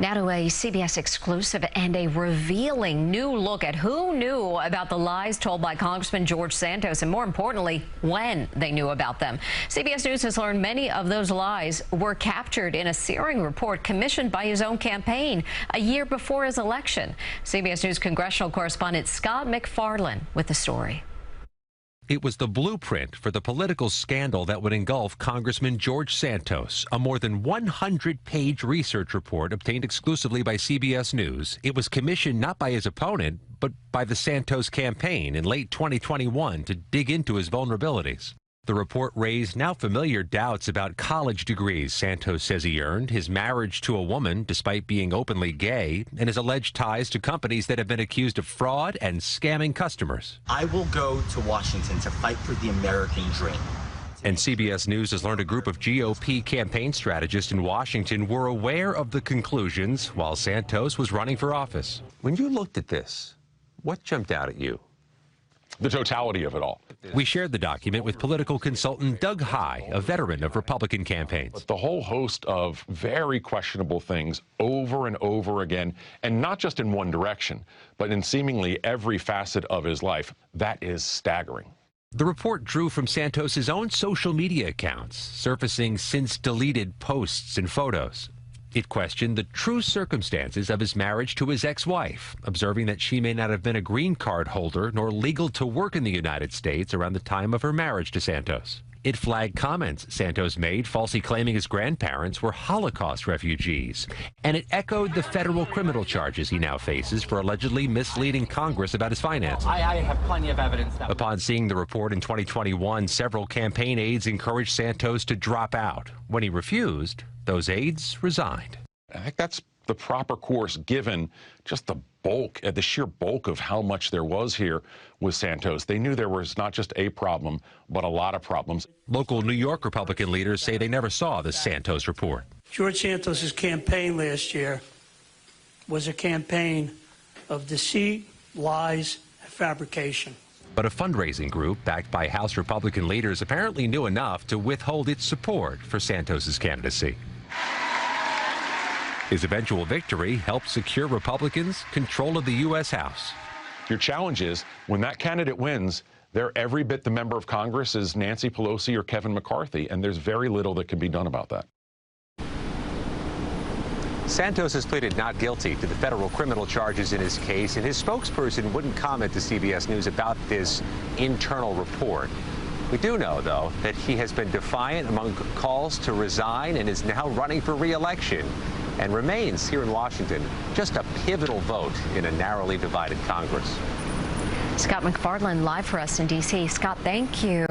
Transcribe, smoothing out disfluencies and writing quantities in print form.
Now to a CBS exclusive and a revealing new look at who knew about the lies told by Congressman George Santos, and more importantly, when they knew about them. CBS News has learned many of those lies were captured in a searing report commissioned by his own campaign a year before his election. CBS News congressional correspondent Scott McFarland with the story. It was the blueprint for the political scandal that would engulf Congressman George Santos, a more than 100-page research report obtained exclusively by CBS News. It was commissioned not by his opponent, but by the Santos campaign in late 2021 to dig into his vulnerabilities. The report raised now familiar doubts about college degrees Santos says he earned, his marriage to a woman despite being openly gay, and his alleged ties to companies that have been accused of fraud and scamming customers. I will go to Washington to fight for the American dream. And CBS News has learned a group of GOP campaign strategists in Washington were aware of the conclusions while Santos was running for office. When you looked at this, what jumped out at you? The totality of it all. We shared the document with political consultant Doug High, a veteran of Republican campaigns. But the whole host of very questionable things over and over again, and not just in one direction, but in seemingly every facet of his life, that is staggering. The report drew from Santos's own social media accounts, surfacing since deleted posts and photos. It questioned the true circumstances of his marriage to his ex-wife, observing that she may not have been a green card holder nor legal to work in the United States around the time of her marriage to Santos. It flagged comments Santos made, falsely claiming his grandparents were Holocaust refugees. And it echoed the federal criminal charges he now faces for allegedly misleading Congress about his finances. I have plenty of evidence. Upon seeing the report in 2021, several campaign aides encouraged Santos to drop out. When he refused, those aides resigned. I think that's the proper course given just the bulk, the sheer bulk of how much there was here with Santos. They knew there was not just a problem, but a lot of problems. Local New York Republican leaders say they never saw the Santos report. George Santos's campaign last year was a campaign of deceit, lies, and fabrication. But a fundraising group backed by House Republican leaders apparently knew enough to withhold its support for Santos's candidacy. His eventual victory helped secure Republicans control of the U.S. House. Your challenge is, when that candidate wins, they're every bit the member of Congress as Nancy Pelosi or Kevin McCarthy, and there's very little that can be done about that. Santos has pleaded not guilty to the federal criminal charges in his case, and his spokesperson wouldn't comment to CBS News about this internal report. We do know, though, that he has been defiant among calls to resign and is now running for re-election and remains here in Washington just a pivotal vote in a narrowly divided Congress. Scott McFarland live for us in D.C. Scott, thank you.